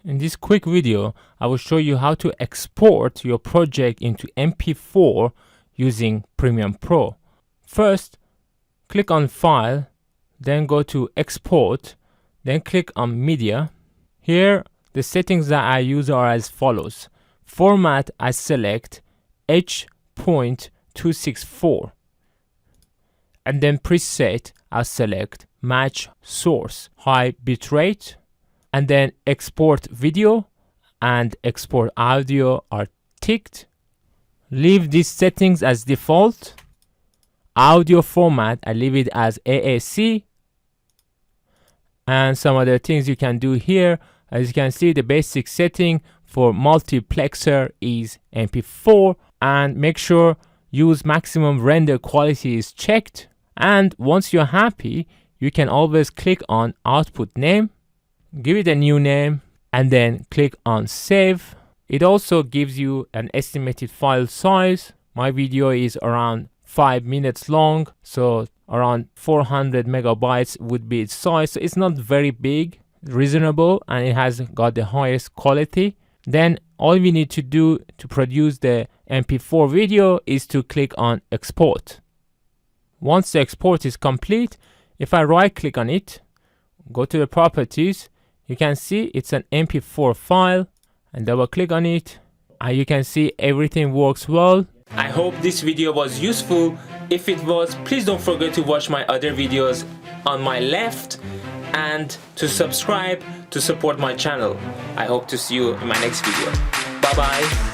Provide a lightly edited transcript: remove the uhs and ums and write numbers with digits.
In this quick video, I will show you how to export your project into MP4 using Premiere Pro. First, click on File, then go to Export, then click on Media. Here, the settings that I use are as follows. Format, I select H.264, and then preset, I select Match Source, High Bitrate, and then export video and export audio are ticked. Leave these settings as default. Audio format, I leave it as AAC. And some other things you can do here. As you can see, the basic setting for multiplexer is MP4, and make sure use maximum render quality is checked. And once you're happy, you can always click on output name, give it a new name, and then click on save. It also gives you an estimated file size. My video is around 5 minutes long, so around 400 megabytes would be its size. So it's not very big, reasonable, and it has got the highest quality. Then all we need to do to produce the MP4 video is to click on export. Once the export is complete, if I right click on it, go to the properties, you can see it's an MP4 file, and double click on it, and you can see everything works well. I hope this video was useful. If it was, please don't forget to watch my other videos on my left and to subscribe to support my channel. I hope to see you in my next video. Bye bye.